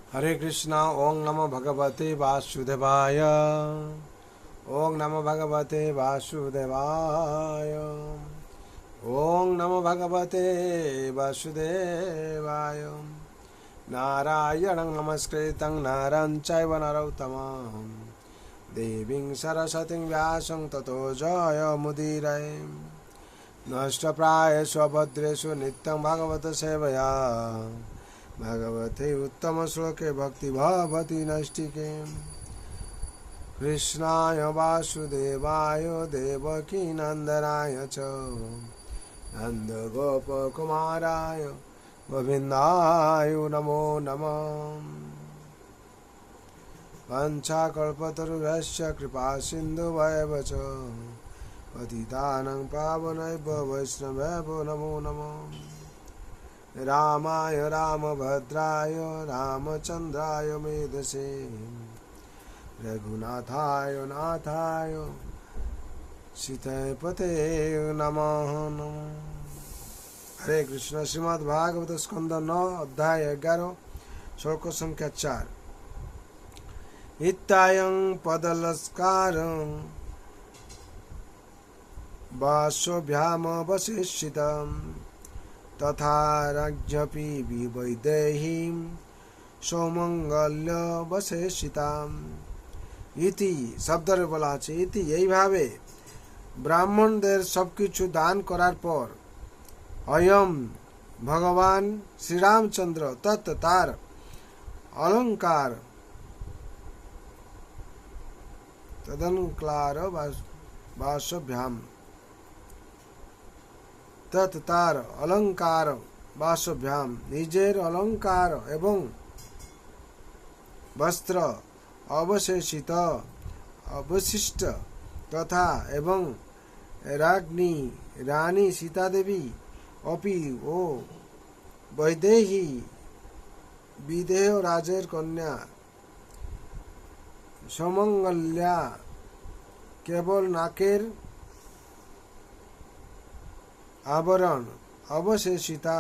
हरे कृष्णा। ओं नमो भगवते वासुदेवाय। ओं नमो भगवते वासुदेवाय। ओं नमो भगवते वासुदेवाय। नारायणं नमस्कृतं नरं चैव नरोत्तमं देवीं सरस्वतीं व्यासं ततो जयमुदीरये। नष्टप्रायेषु अभद्रेषु नित्यं भगवत सेवया भगवते उत्तम श्लोके भक्ति भवति नैष्टिके। कृष्णाय वासुदेवाय देवकी नंदनाय च नन्दगोपकुमाराय गोविन्दाय नमो नमः। वंशाकल्पतरुभ्यश्च कृपा सिन्धुभ्येव च पतितानां पावनेभ्यो वैष्णवेभ्यो नमो नमः। रामाय रामभद्राय रामचन्द्राय मेधसे रघुनाथाय नाथाय सीतापते नमः नमः। हरे कृष्ण। श्रीमद्भागवत स्कंद 9 अध्याय 11 श्लोक संख्या 4। इत्यायं पदलस्कारं वासोभ्यामवशिष्यितं तथा राज्ञपि विवैदेहीं সৌমঙ্গল্যবশেষিতাম। ইতি শব্দের বলা আছে ইতি এইভাবে ব্রাহ্মণদের সবকিছু দান করার পর অয়ম ভগবান শ্রীরামচন্দ্র তৎ তার অলঙ্কার তদনক্লার বাসভ্যাম তৎ তার অলঙ্কার বাসভ্যাম নিজের অলঙ্কার এবং वस्त्र अवशेषित अवशिष्ट तथा एवं राज्ञी रानी सीता देवी अपि ओ वैदेही विदेह राजेर कन्या समंगल्या केवल नाकेर आवरण अवशेषिता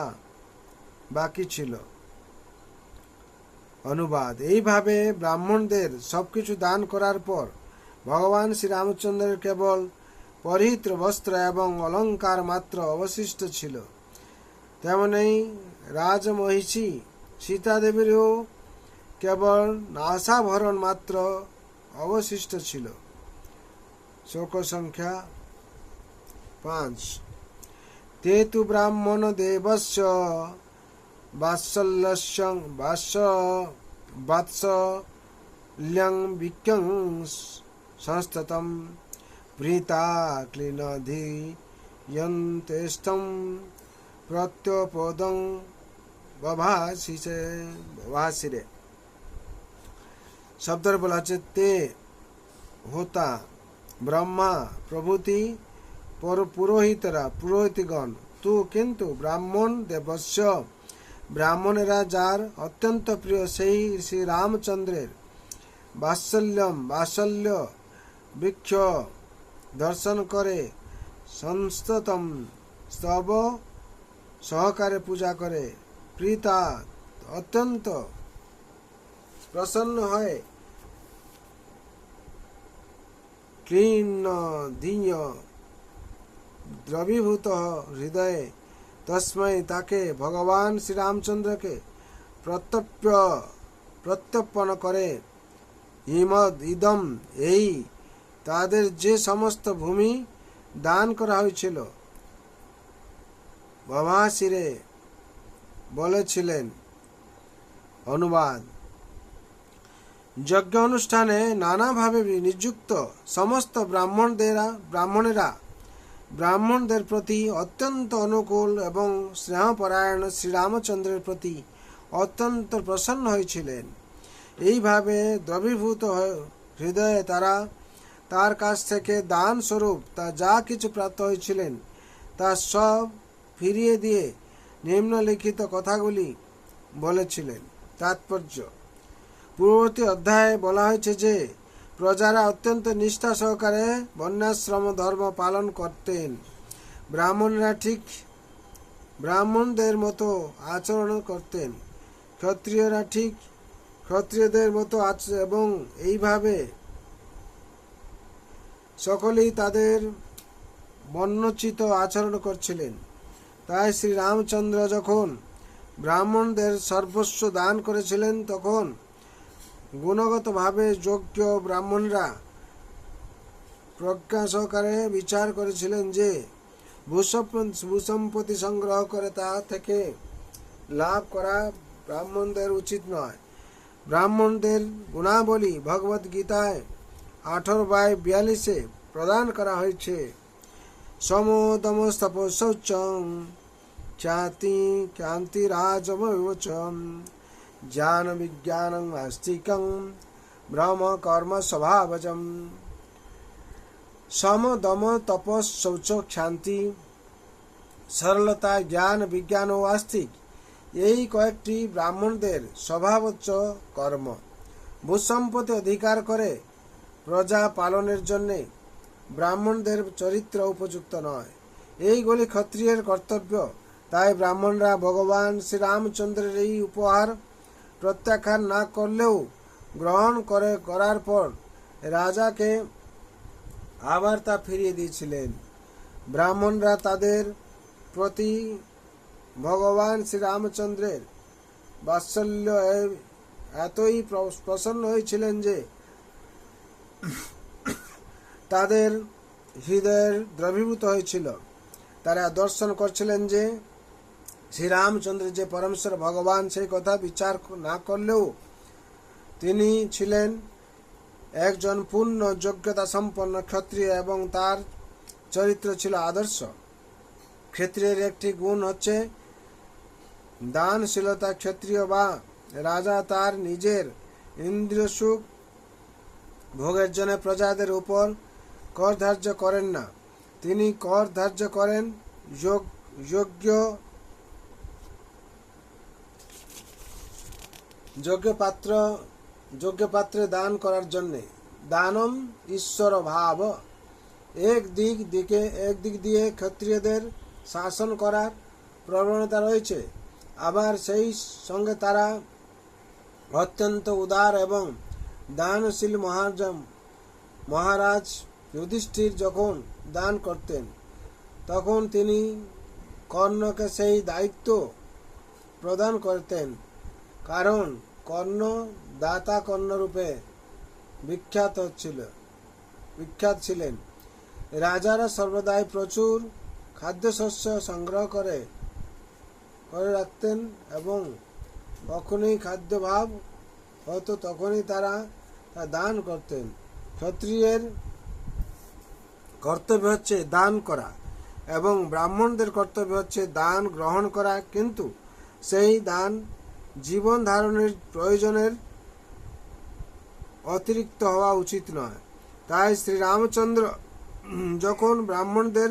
बाकी छिलो। অনুবাদ। এইভাবে ব্রাহ্মণদের সবকিছু দান করার পর ভগবান শ্রীরামচন্দ্রের কেবল পরিহিত বস্ত্র এবং অলঙ্কার মাত্র অবশিষ্ট ছিল। তেমনি রাজমহিষী সীতা দেবীরও কেবল নাসাভরণ মাত্র অবশিষ্ট ছিল। শ্লোক সংখ্যা 5। তে তু ব্রাহ্মণ দেবস্য वात्सल्यं विक्यं संस्ततं भृता क्लीनधियन्तेष्टं प्रत्योपदं बभासिरे। शब्द बोला তে होता ब्रह्मा प्रभृति पुरोहितरा पुरोहितगण तू किंतु ब्राह्मण देवस्य ব্রাহ্মণেরা যার অত্যন্ত প্রিয় সেই শ্রী রামচন্দ্রের বাৎসল্য বৃক্ষ দর্শন করে সংস্ততম স্তব সহকারে পূজা করে প্রীতা অত্যন্ত প্রসন্ন হয় ক্লীন দ্রবীভূত হৃদয়ে तस्मै ताके भगवान श्री रामचंद्र के प्रत्यर्पण करे। इदम এই তাদের যে সমস্ত ভূমি দান করা হয়েছিল বভাসিরে বলেছিলেন। অনুবাদ। যজ্ঞ অনুষ্ঠানে নানাভাবে নিযুক্ত সমস্ত ব্রাহ্মণেরা ব্রাহ্মণদের প্রতি অত্যন্ত অনুকূল এবং স্নেহপরায়ণ শ্রীরামচন্দ্রের প্রতি অত্যন্ত প্রসন্ন হয়েছিলেন। এইভাবে দ্রবীভূত হৃদয়ে তারা তার কাছ থেকে দান স্বরূপ তা যা কিছু প্রাপ্ত হয়েছিলেন তা সব ফিরিয়ে দিয়ে নিম্নলিখিত কথাগুলি বলেছিলেন। তাৎপর্য। পূর্ববর্তী অধ্যায়ে বলা হয়েছে যে প্রজারা অত্যন্ত নিষ্ঠা সহকারে বন্যাশ্রম ধর্ম পালন করতেন। ব্রাহ্মণরা ঠিক ব্রাহ্মণদের মতো আচরণ করতেন। ক্ষত্রিয়রা ঠিক ক্ষত্রিয়দের মতো আছে এবং এইভাবে সকলেই তাদের বর্ণোচিত আচরণ করছিলেন। তাই শ্রী রামচন্দ্র যখন ব্রাহ্মণদের সর্বস্ব দান করেছিলেন তখন গুণগতভাবে যোগ্য ব্রাহ্মণরা প্রজ্ঞা সহকারে বিচার করেছিলেন যে ভূসম্পত্তি সংগ্রহ করে তা থেকে লাভ করা ব্রাহ্মণদের উচিত নয়। ব্রাহ্মণদের গুণাবলী ভগবদ গীতায় 18/42 প্রদান করা হয়েছে। সমদমস্তপশৌচং খ্যাতি খ্যান্তিরাজময়োচম জ্ঞান বিজ্ঞানং আস্তিকং ব্রহ্ম কর্ম স্বভাবজম। সম দম তপস শৌচ শান্তি সরলতা জ্ঞান বিজ্ঞান ও আস্তিক এই কয়েকটি ব্রাহ্মণদের স্বভাবচ্চ কর্ম। ভূসম্পত্তি অধিকার করে প্রজা পালনের জন্য ব্রাহ্মণদের চরিত্র উপযুক্ত নয়, এইগুলি ক্ষত্রিয়ের কর্তব্য। তাই ব্রাহ্মণরা ভগবান শ্রীরামচন্দ্রের এই উপহার প্রত্যাখ্যান না করলেও গ্রহণ করার পর রাজাকে আবার তা ফিরিয়ে দিয়েছিলেন। ব্রাহ্মণরা তাদের প্রতি ভগবান শ্রীরামচন্দ্রের বাৎসল্য এতই প্রসন্ন হয়েছিলেন যে তাদের হৃদয়ের দ্রবীভূত হয়েছিল। তারা দর্শন করছিলেন যে শ্রীরামচন্দ্র যে পরমেশ্বর ভগবান সেই কথা বিচার না করলেও তিনি ছিলেন একজন পূর্ণ যোগ্যতা সম্পন্ন ক্ষত্রিয় এবং তার চরিত্র ছিল আদর্শ। ক্ষত্রিয়ের একটি গুণ হচ্ছে দানশীলতা। ক্ষত্রিয় বা রাজা তার নিজের ইন্দ্রিয় সুখ ভোগের জন্য প্রজাদের উপর কর ধার্য করেন না, তিনি কর ধার্য করেন যোগ্য পাত্রে দান করার জন্যে। দানম ঈশ্বর ভাব। একদিক দিয়ে ক্ষত্রিয়দের শাসন করার প্রবণতা রয়েছে, আবার সেই সঙ্গে তারা অত্যন্ত উদার এবং দানশীল। মহারাজ যুধিষ্ঠির যখন দান করতেন তখন তিনি কর্ণকে সেই দায়িত্ব প্রদান করতেন, কারণ কর্ণ দাতা কর্ণরূপে বিখ্যাত ছিলেন। রাজারা সর্বদাই প্রচুর খাদ্যশস্য সংগ্রহ করে রাখতেন এবং কখনই খাদ্যভাব হতো তখনই তারা তা দান করতেন। ক্ষত্রিয়ের কর্তব্য হচ্ছে দান করা এবং ব্রাহ্মণদের কর্তব্য হচ্ছে দান গ্রহণ করা, কিন্তু সেই দান জীবন ধারণের প্রয়োজনের অতিরিক্ত হওয়া উচিত নয়। তাই শ্রীরামচন্দ্র যখন ব্রাহ্মণদের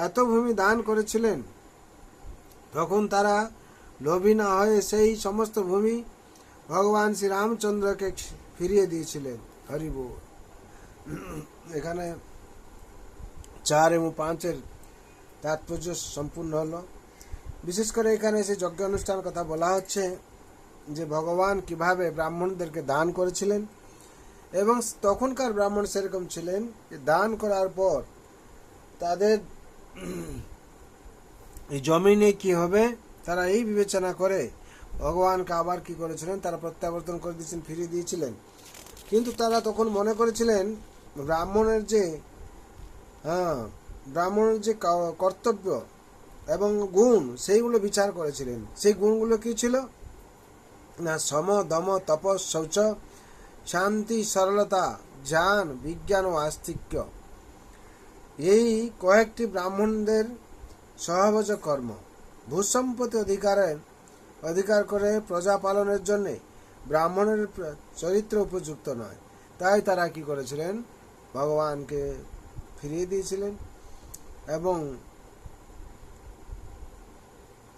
এত ভূমি দান করেছিলেন তখন তারা লোভী না হয়ে সেই সমস্ত ভূমি ভগবান শ্রীরামচন্দ্রকে ফিরিয়ে দিয়েছিলেন। হরি বল। এখানে 4 এবং 5 তাৎপর্য সম্পূর্ণ হলো। বিশেষ করে এখানে সে যজ্ঞ অনুষ্ঠান কথা বলা হচ্ছে যে ভগবান কিভাবে ব্রাহ্মণদেরকে দান করেছিলেন এবং তখনকার ব্রাহ্মণ সেরকম ছিলেন যে দান করার পর তাদের এই জমিনে কি হবে তারা এই বিবেচনা করে ভগবানকে আবার কি করেছিলেন, তারা প্রত্যাবর্তন করে দিয়েছেন, ফিরিয়ে দিয়েছিলেন। কিন্তু তারা তখন মনে করেছিলেন ব্রাহ্মণের যে কর্তব্য এবং গুণ সেইগুলো বিচার করেছিলেন। সেই গুণগুলো কি ছিল না, সম দম তপস শৌচ শান্তি সরলতা জ্ঞান বিজ্ঞান ও আস্তিক্য। এই কয়েকটি ব্রাহ্মণদের স্বভাবজ কর্ম। ভূসম্পত্তি অধিকার করে প্রজা পালনের জন্য ব্রাহ্মণের চরিত্র উপযুক্ত নয়। তাই তারা কি করেছিলেন, ভগবানকে ফিরিয়ে দিয়েছিলেন এবং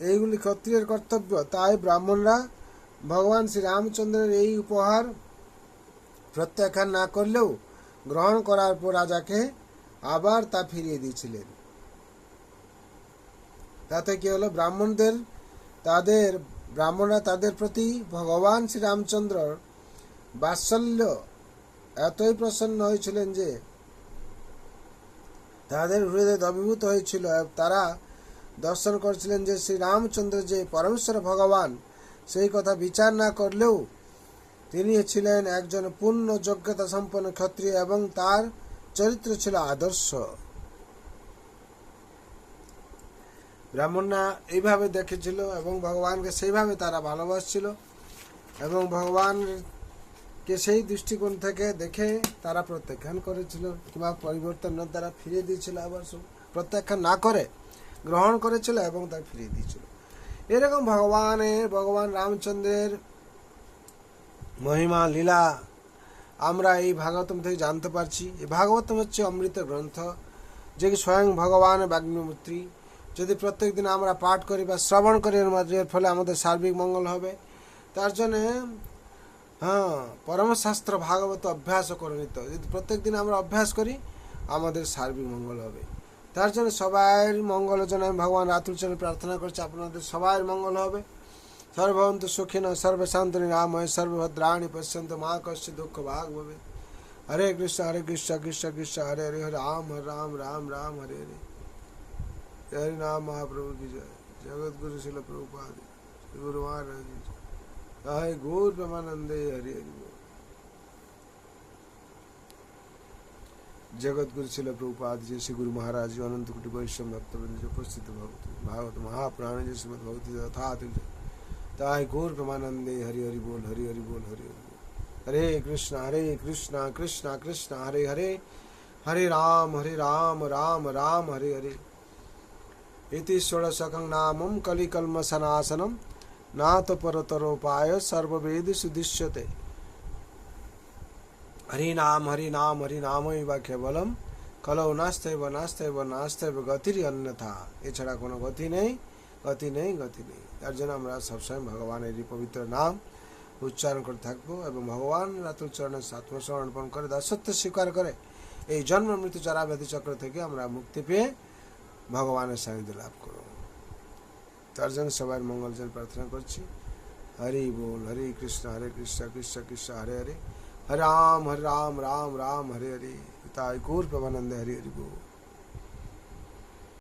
এইগুলি ক্ষত্রিয়ের কর্তব্য। তাই ব্রাহ্মণরা ভগবান শ্রীরামচন্দ্রের এই উপহার প্রত্যাখ্যান না করলেও গ্রহণ করার পর রাজাকে আবার তা ফিরিয়ে দিয়েছিলেন। তাতে কি হলো, ব্রাহ্মণরা তাদের প্রতি ভগবান শ্রীরামচন্দ্র বাৎসল্য এতই প্রসন্ন হয়েছিলেন যে তাদের হৃদয় অভিভূত হয়েছিল। তারা দর্শন করেছিলেন যে শ্রী রামচন্দ্র যে পরমেশ্বর ভগবান, সেই কথা বিচার না করলেও তিনি ছিলেন একজন পূর্ণ যোগ্যতা সম্পন্ন ক্ষত্রিয় এবং তার চরিত্র ছিল আদর্শ। ব্রাহ্মণরা এইভাবে দেখেছিল এবং ভগবানকে সেইভাবে তারা ভালোবাসছিল এবং ভগবানকে সেই দৃষ্টিকোণ থেকে দেখে তারা প্রত্যাখ্যান করেছিল কিংবা পরিবর্তনের দ্বারা ফিরিয়ে দিয়েছিল, আবার প্রত্যাখ্যান না করে গ্রহণ করেছিল এবং তা ফিরিয়ে দিয়েছিল। এরকম ভগবান রামচন্দ্রের মহিমা লীলা আমরা এই ভাগবতম থেকে জানতে পারছি। এই ভাগবতম হচ্ছে অমৃত গ্রন্থ, যে কি স্বয়ং ভগবান বাগ্মীমূর্তি। যদি প্রত্যেক দিন আমরা পাঠ করি বা শ্রবণ করি এর ফলে আমাদের সার্বিক মঙ্গল হবে। তার জন্যে পরমশাস্ত্র ভাগবত অভ্যাস করে নিতে। যদি প্রত্যেক দিন আমরা অভ্যাস করি আমাদের সার্বিক মঙ্গল হবে। তার জন্য সবার মঙ্গলের জন্য আমি ভগবান রাতুল চরণে প্রার্থনা করছি, আপনাদের সবার মঙ্গল হবে। সর্বভবন্তু সুখিনঃ সর্বশান্তিঃ নিরাময় সর্বভদ্রাণি পশ্যন্তু মা কশ্চিৎ দুঃখ ভাগ ভবেৎ। হরে কৃষ্ণ কৃষ্ণ কৃষ্ণ হরে হরে, হরে রাম রাম রাম রাম হরে হরে। हरि नाम महाप्रभु की जय। जगत गुरु शिल प्रभुपाद गुरु महाराज जय। गौर प्रेमानंदे हरि हरि बोल। जगत गुरु शिल प्रभुपाद जी, श्री गुरु महाराज जी, अनंत कोटि वैष्णव भक्तवृंद जो उपस्थित भागवत महाप्राण जी श्रीमद भगवती तथा ताय गौर प्रेमानंदे हरि हरि बोल, हरि हरि बोल, हरि हरि बोल। हरे कृष्ण कृष्ण कृष्ण हरे हरे, हरे राम राम राम हरे हरे। इति षोडशकं नामं कलिकल्मषनाशनं नाथ परतरोपाय सर्ववेदेषु दृश्यते। हरि नाम एव केवलम कलौ नास्त्यैव नास्त्यैव नास्त्यैव गतिः अन्यथा। এছাড়া কোনো গতি নেই। তার জন্য আমরা সবসময় ভগবানের এই পবিত্র নাম উচ্চারণ করে থাকবো এবং ভগবান রাতুল চরণে আত্মসমর্পণ করে দাসত্ব স্বীকার করে এই জন্ম মৃত্যু জরা ব্যাধি চক্র থেকে আমরা মুক্তি পেয়ে ভগবানের সান্নিধ্য লাভ করব। তার জন্য সবার মঙ্গল জন্য প্রার্থনা করছি। হরি বল। হরে কৃষ্ণ কৃষ্ণ কৃষ্ণ হরে হরে, হরে রাম রাম রাম হরে হরে। তাই গৌর প্রেমানন্দে হরি হরি বল।